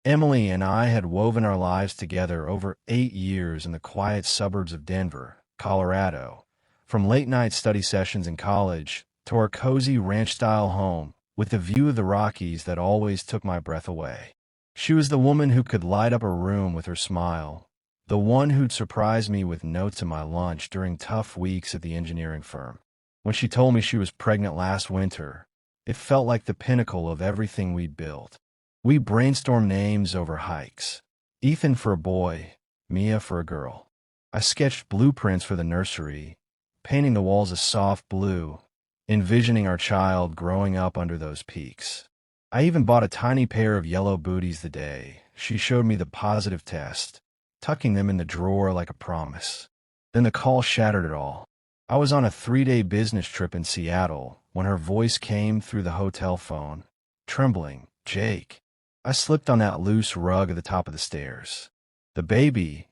Emily and I had woven our lives together over 8 years in the quiet suburbs of Denver, Colorado. From late-night study sessions in college to our cozy ranch-style home with a view of the Rockies that always took my breath away. She was the woman who could light up a room with her smile, the one who'd surprise me with notes in my lunch during tough weeks at the engineering firm. When she told me she was pregnant last winter, it felt like the pinnacle of everything we'd built. We brainstormed names over hikes. Ethan for a boy, Mia for a girl. I sketched blueprints for the nursery, painting the walls a soft blue, envisioning our child growing up under those peaks. I even bought a tiny pair of yellow booties the day she showed me the positive test, tucking them in the drawer like a promise. Then the call shattered it all. I was on a 3-day business trip in Seattle when her voice came through the hotel phone, trembling. "Jake." I slipped on that loose rug at the top of the stairs. "The baby,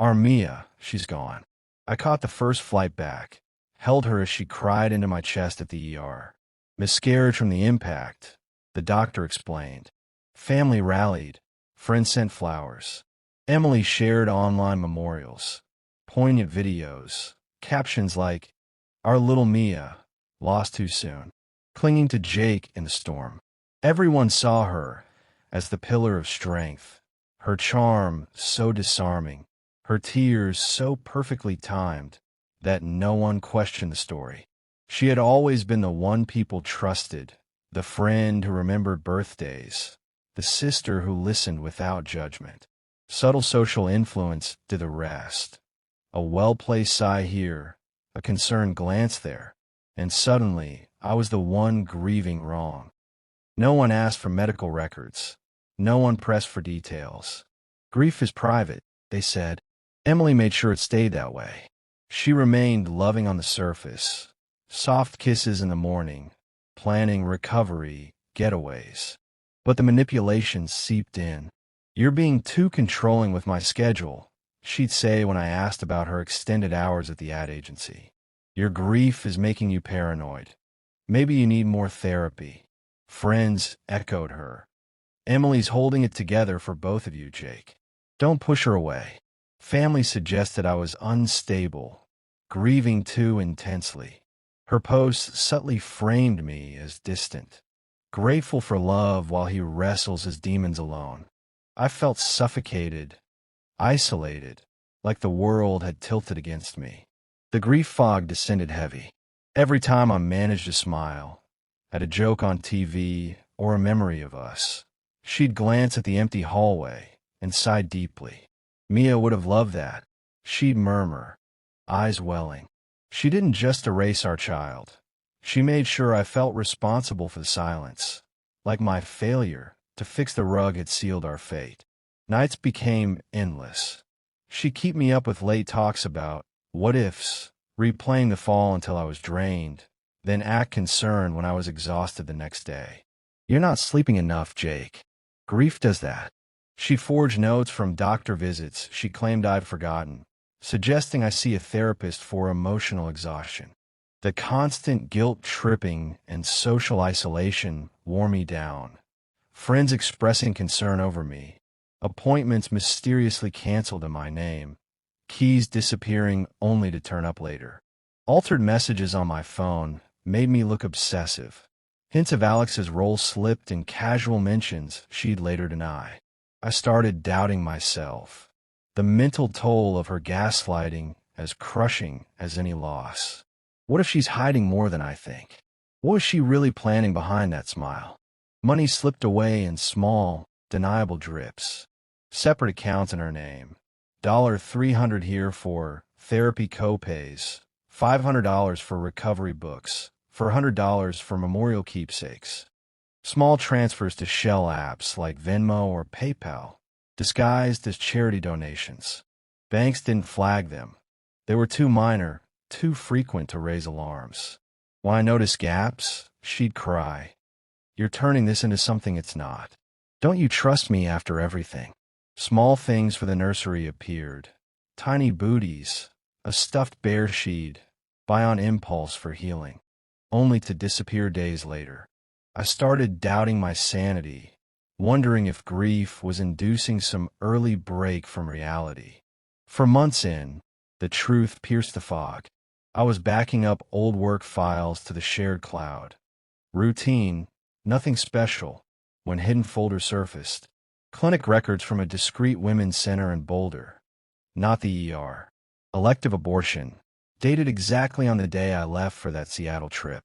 our Mia, she's gone." I caught the first flight back, held her as she cried into my chest at the ER. "Miscarriage from the impact," the doctor explained. Family rallied. Friends sent flowers. Emily shared online memorials, poignant videos, captions like, "Our little Mia, lost too soon," clinging to Jake in the storm. Everyone saw her as the pillar of strength, her charm so disarming, her tears so perfectly timed that no one questioned the story. She had always been the one people trusted, the friend who remembered birthdays, the sister who listened without judgment. Subtle social influence did the rest. A well-placed sigh here, a concerned glance there, and suddenly I was the one grieving wrong. No one asked for medical records. No one pressed for details. "Grief is private," they said. Emily made sure it stayed that way. She remained loving on the surface, soft kisses in the morning, planning recovery, getaways. But the manipulation seeped in. "You're being too controlling with my schedule," she'd say when I asked about her extended hours at the ad agency. "Your grief is making you paranoid. Maybe you need more therapy." Friends echoed her. "Emily's holding it together for both of you, Jake. Don't push her away." Family suggested I was unstable, grieving too intensely. Her posts subtly framed me as distant, grateful for love while he wrestles his demons alone. I felt suffocated, isolated, like the world had tilted against me. The grief fog descended heavy. Every time I managed to smile, at a joke on TV or a memory of us, she'd glance at the empty hallway and sigh deeply. "Mia would have loved that," she'd murmur, eyes welling. She didn't just erase our child. She made sure I felt responsible for the silence, like my failure to fix the rug had sealed our fate. Nights became endless. She'd keep me up with late talks about what-ifs, replaying the fall until I was drained, then act concerned when I was exhausted the next day. "You're not sleeping enough, Jake. Grief does that." She forged notes from doctor visits she claimed I'd forgotten, suggesting I see a therapist for emotional exhaustion. The constant guilt-tripping and social isolation wore me down. Friends expressing concern over me, appointments mysteriously canceled in my name, keys disappearing only to turn up later. Altered messages on my phone made me look obsessive. Hints of Alex's role slipped in casual mentions she'd later deny. I started doubting myself. The mental toll of her gaslighting as crushing as any loss. What if she's hiding more than I think? What was she really planning behind that smile? Money slipped away in small, deniable drips. Separate accounts in her name. $300 here for therapy copays, $500 for recovery books, $400 for memorial keepsakes. Small transfers to shell apps like Venmo or PayPal, disguised as charity donations. Banks didn't flag them. They were too minor, too frequent to raise alarms. When I noticed gaps, she'd cry, "You're turning this into something it's not. Don't you trust me after everything?" Small things for the nursery appeared. Tiny booties, a stuffed bear she'd buy on impulse for healing, only to disappear days later. I started doubting my sanity, wondering if grief was inducing some early break from reality. For months in, the truth pierced the fog. I was backing up old work files to the shared cloud. Routine, nothing special, when hidden folders surfaced. Clinic records from a discreet women's center in Boulder. Not the ER. Elective abortion, dated exactly on the day I left for that Seattle trip.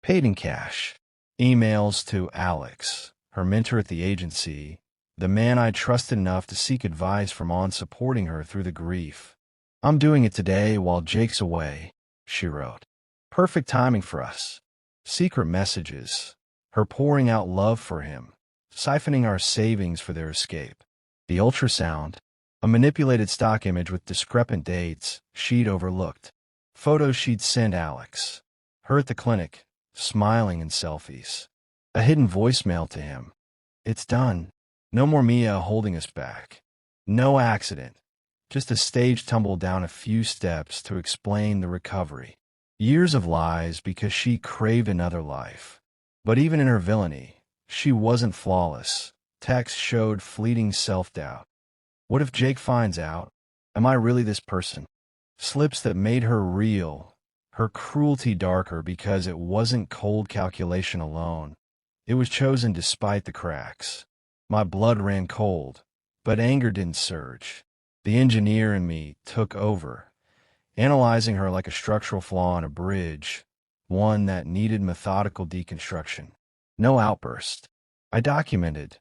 Paid in cash. Emails to Alex, her mentor at the agency, the man I trusted enough to seek advice from on supporting her through the grief. "I'm doing it today while Jake's away," she wrote. Perfect timing for us. Secret messages, her pouring out love for him, siphoning our savings for their escape. The ultrasound, a manipulated stock image with discrepant dates she'd overlooked. Photos she'd sent Alex. Her at the clinic, smiling in selfies. A hidden voicemail to him. "It's done. No more Mia holding us back. No accident. Just a stage tumble down a few steps to explain the recovery." Years of lies because she craved another life. But even in her villainy, she wasn't flawless. Texts showed fleeting self-doubt. What if Jake finds out? Am I really this person? Slips that made her real, her cruelty darker because it wasn't cold calculation alone. It was chosen despite the cracks. My blood ran cold, but anger didn't surge. The engineer in me took over, analyzing her like a structural flaw on a bridge, one that needed methodical deconstruction. No outburst. I documented.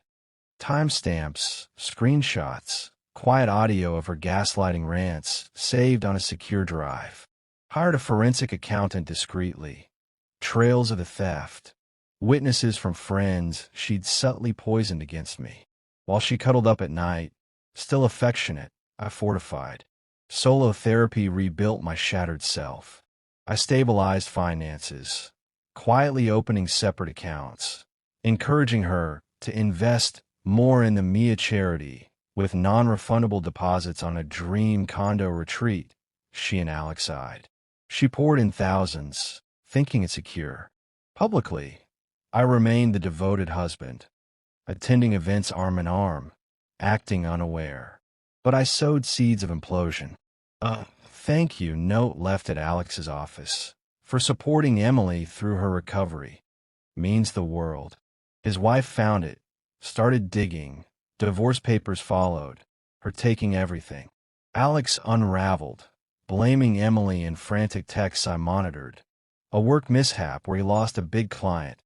Timestamps, screenshots, quiet audio of her gaslighting rants saved on a secure drive. Hired a forensic accountant discreetly. Trails of the theft. Witnesses from friends she'd subtly poisoned against me. While she cuddled up at night, still affectionate, I fortified. Solo therapy rebuilt my shattered self. I stabilized finances, quietly opening separate accounts, encouraging her to invest more in the Mia charity with non-refundable deposits on a dream condo retreat, she and Alex eyed. She poured in thousands, thinking it secure. Publicly, I remained the devoted husband, attending events arm in arm, acting unaware. But I sowed seeds of implosion. A thank you note left at Alex's office for supporting Emily through her recovery means the world. His wife found it, started digging, divorce papers followed, her taking everything. Alex unraveled, blaming Emily in frantic texts I monitored. A work mishap where he lost a big client.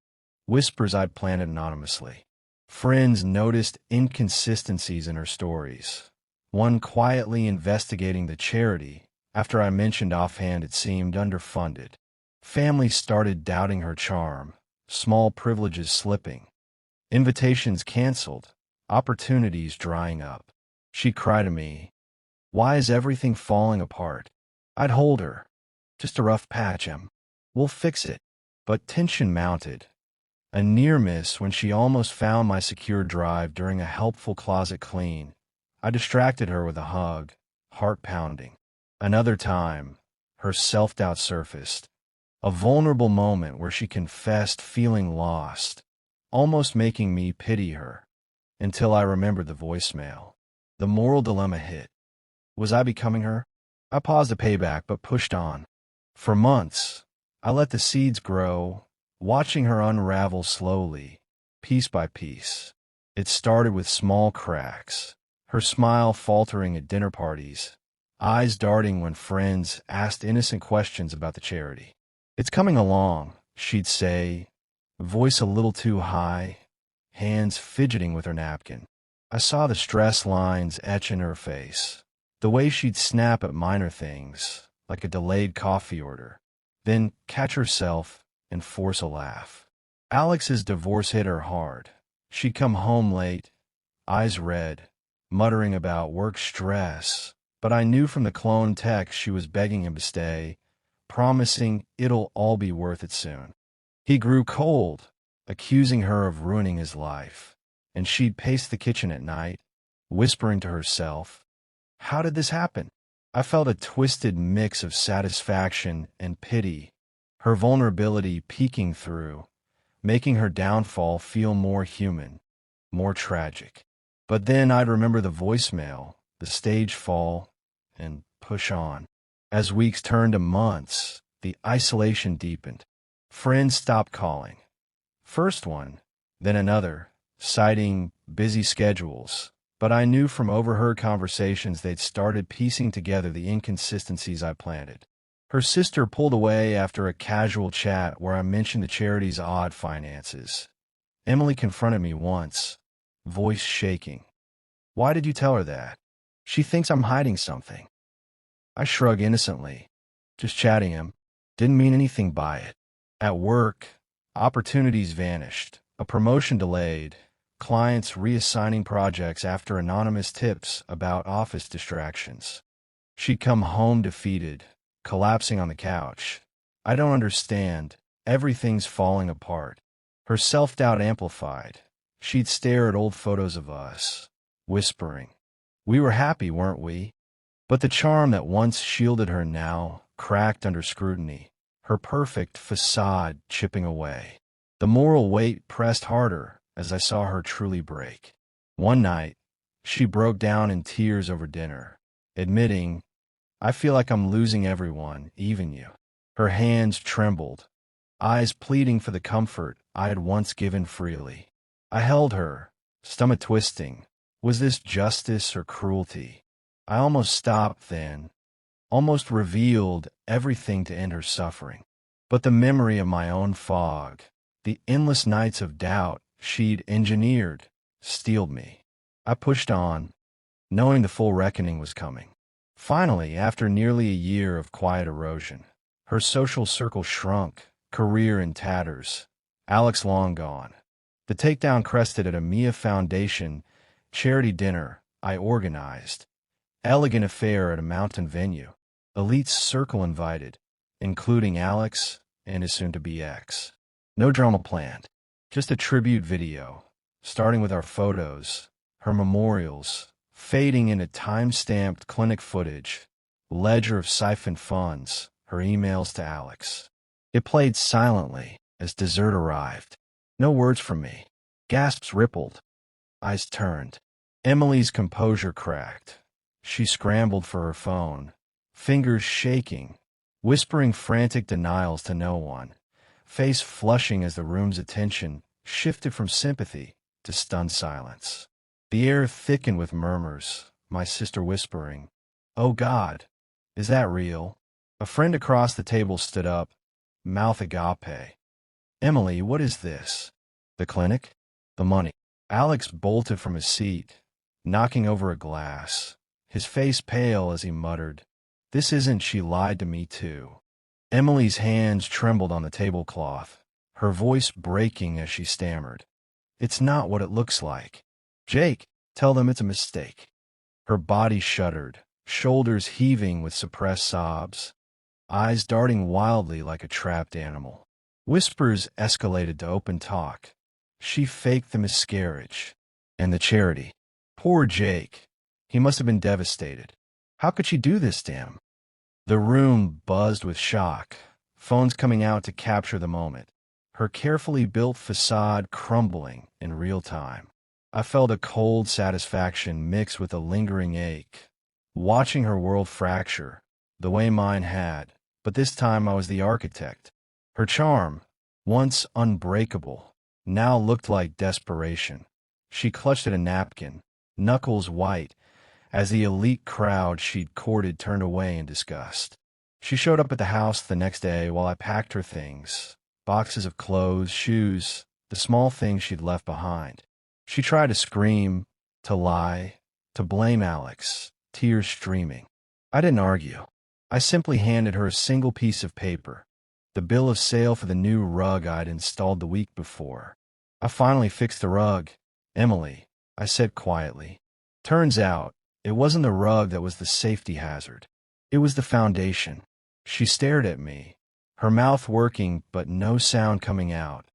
Whispers I'd planted anonymously. Friends noticed inconsistencies in her stories. One quietly investigating the charity after I mentioned offhand it seemed underfunded. Family started doubting her charm, small privileges slipping. Invitations canceled, opportunities drying up. She'd cry to me, "Why is everything falling apart?" I'd hold her. "Just a rough patch, Em. We'll fix it." But tension mounted. A near miss when she almost found my secure drive during a helpful closet clean. I distracted her with a hug, heart pounding. Another time, her self-doubt surfaced. A vulnerable moment where she confessed feeling lost, almost making me pity her, until I remembered the voicemail. The moral dilemma hit. Was I becoming her? I paused to pay back but pushed on. For months, I let the seeds grow, watching her unravel slowly, piece by piece. It started with small cracks, her smile faltering at dinner parties, eyes darting when friends asked innocent questions about the charity. "It's coming along," she'd say, voice a little too high, hands fidgeting with her napkin. I saw the stress lines etch in her face, the way she'd snap at minor things, like a delayed coffee order, then catch herself and force a laugh. Alex's divorce hit her hard. She'd come home late, eyes red, muttering about work stress, but I knew from the clone text she was begging him to stay, promising it'll all be worth it soon. He grew cold, accusing her of ruining his life, and she'd pace the kitchen at night, whispering to herself, "How did this happen?" I felt a twisted mix of satisfaction and pity, her vulnerability peeking through, making her downfall feel more human, more tragic. But then I'd remember the voicemail, the stage fall, and push on. As weeks turned to months, the isolation deepened. Friends stopped calling. First one, then another, citing busy schedules. But I knew from overheard conversations they'd started piecing together the inconsistencies I planted. Her sister pulled away after a casual chat where I mentioned the charity's odd finances. Emily confronted me once, voice shaking. "Why did you tell her that? She thinks I'm hiding something." I shrugged innocently. "Just chatting him. Didn't mean anything by it." At work, opportunities vanished, a promotion delayed, clients reassigning projects after anonymous tips about office distractions. She'd come home defeated, collapsing on the couch. "I don't understand. Everything's falling apart." Her self-doubt amplified. She'd stare at old photos of us, whispering, "We were happy, weren't we?" But the charm that once shielded her now cracked under scrutiny, her perfect facade chipping away. The moral weight pressed harder as I saw her truly break. One night, she broke down in tears over dinner, admitting, "I feel like I'm losing everyone, even you." Her hands trembled, eyes pleading for the comfort I had once given freely. I held her, stomach twisting. Was this justice or cruelty? I almost stopped then, almost revealed everything to end her suffering. But the memory of my own fog, the endless nights of doubt she'd engineered, steeled me. I pushed on, knowing the full reckoning was coming. Finally, after nearly a year of quiet erosion, her social circle shrunk, career in tatters, Alex long gone. The takedown crested at a Mia Foundation charity dinner I organized. Elegant affair at a mountain venue. Elite's circle invited, including Alex and his soon-to-be ex. No drama planned, just a tribute video, starting with our photos, her memorials, fading into time-stamped clinic footage, ledger of siphoned funds, her emails to Alex. It played silently as dessert arrived. No words from me. Gasps rippled. Eyes turned. Emily's composure cracked. She scrambled for her phone, fingers shaking, whispering frantic denials to no one, face flushing as the room's attention shifted from sympathy to stunned silence. The air thickened with murmurs, my sister whispering, "Oh God, is that real?" A friend across the table stood up, mouth agape. "Emily, what is this? The clinic? The money?" Alex bolted from his seat, knocking over a glass, his face pale as he muttered, "This isn't she lied to me too." Emily's hands trembled on the tablecloth, her voice breaking as she stammered, "It's not what it looks like. Jake, tell them it's a mistake." Her body shuddered, shoulders heaving with suppressed sobs, eyes darting wildly like a trapped animal. Whispers escalated to open talk. She faked the miscarriage. And the charity. Poor Jake. He must have been devastated. How could she do this to him? The room buzzed with shock, phones coming out to capture the moment, her carefully built facade crumbling in real time. I felt a cold satisfaction mixed with a lingering ache, watching her world fracture, the way mine had, but this time I was the architect. Her charm, once unbreakable, now looked like desperation. She clutched at a napkin, knuckles white, as the elite crowd she'd courted turned away in disgust. She showed up at the house the next day while I packed her things, boxes of clothes, shoes, the small things she'd left behind. She tried to scream, to lie, to blame Alex, tears streaming. I didn't argue. I simply handed her a single piece of paper, the bill of sale for the new rug I'd installed the week before. "I finally fixed the rug, Emily," I said quietly. Turns out, it wasn't the rug that was the safety hazard. It was the foundation. She stared at me, her mouth working but no sound coming out.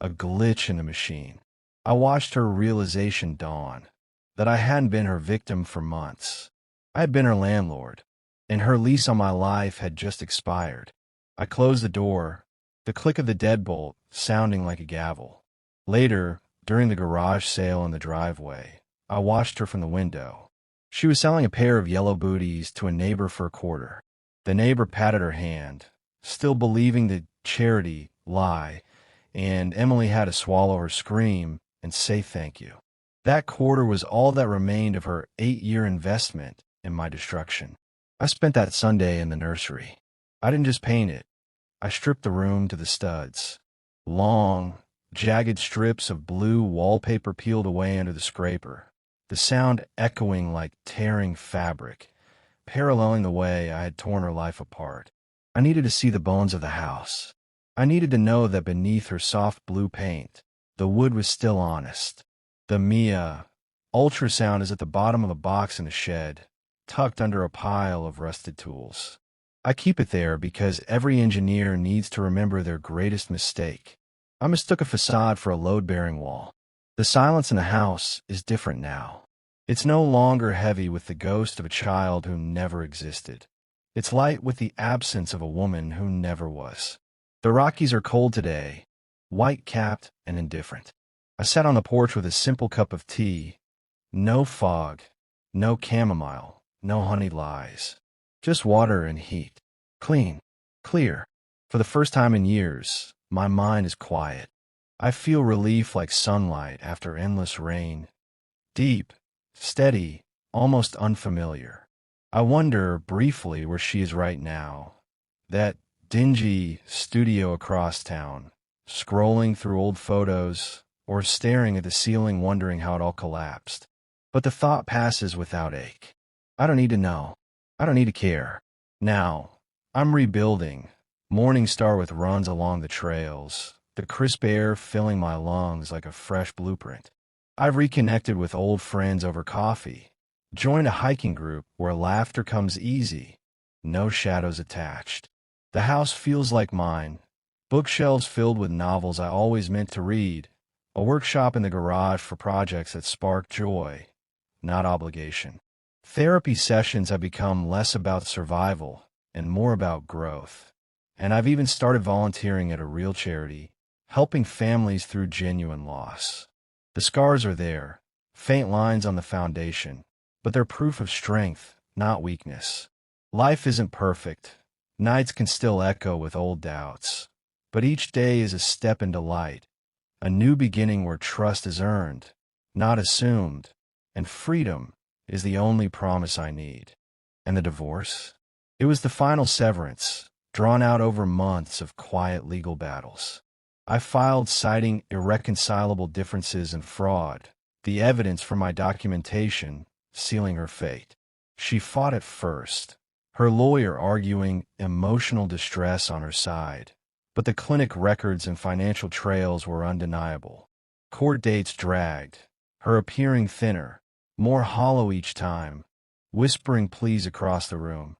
A glitch in the machine. I watched her realization dawn, that I hadn't been her victim for months. I had been her landlord, and her lease on my life had just expired. I closed the door, the click of the deadbolt sounding like a gavel. Later, During the garage sale in the driveway, I watched her from the window. She was selling a pair of yellow booties to a neighbor for a quarter. The neighbor patted her hand, still believing the charity lie, and Emily had to swallow her scream and say thank you. That quarter was all that remained of her 8-year investment in my destruction. I spent that Sunday in the nursery. I didn't just paint it. I stripped the room to the studs. Long, jagged strips of blue wallpaper peeled away under the scraper, the sound echoing like tearing fabric, paralleling the way I had torn her life apart. I needed to see the bones of the house. I needed to know that beneath her soft blue paint, the wood was still honest. The Mia ultrasound is at the bottom of the box in the shed, tucked under a pile of rusted tools. I keep it there because every engineer needs to remember their greatest mistake. I mistook a facade for a load-bearing wall. The silence in the house is different now. It's no longer heavy with the ghost of a child who never existed. It's light with the absence of a woman who never was. The Rockies are cold today, white-capped and indifferent. I sat on the porch with a simple cup of tea. No fog, no chamomile, no honeyed lies. Just water and heat. Clean, clear. For the first time in years, my mind is quiet. I feel relief like sunlight after endless rain. Deep, steady, almost unfamiliar. I wonder briefly where she is right now. That dingy studio across town, scrolling through old photos, or staring at the ceiling wondering how it all collapsed. But the thought passes without ache. I don't need to know. I don't need to care. Now, I'm rebuilding. Morning star with runs along the trails, the crisp air filling my lungs like a fresh blueprint. I've reconnected with old friends over coffee, joined a hiking group where laughter comes easy, no shadows attached. The house feels like mine, bookshelves filled with novels I always meant to read, a workshop in the garage for projects that spark joy, not obligation. Therapy sessions have become less about survival and more about growth. And I've even started volunteering at a real charity, helping families through genuine loss. The scars are there, faint lines on the foundation, but they're proof of strength, not weakness. Life isn't perfect. Nights can still echo with old doubts. But each day is a step into light, a new beginning where trust is earned, not assumed, and freedom is the only promise I need. And the divorce? It was the final severance, drawn out over months of quiet legal battles. I filed citing irreconcilable differences and fraud, the evidence from my documentation sealing her fate. She fought at first, her lawyer arguing emotional distress on her side, but the clinic records and financial trails were undeniable. Court dates dragged, her appearing thinner, more hollow each time, whispering pleas across the room.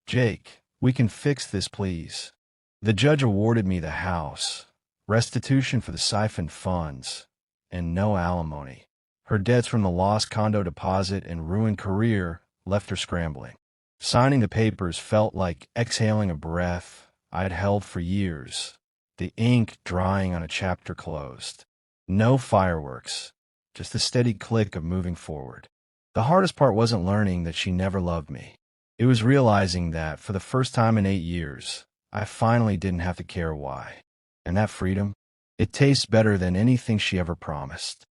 "Jake, we can fix this, please." The judge awarded me the house, restitution for the siphoned funds, and no alimony. Her debts from the lost condo deposit and ruined career left her scrambling. Signing the papers felt like exhaling a breath I'd held for years, the ink drying on a chapter closed. No fireworks, just the steady click of moving forward. The hardest part wasn't learning that she never loved me. It was realizing that, for the first time in 8 years, I finally didn't have to care why. And that freedom, it tastes better than anything she ever promised.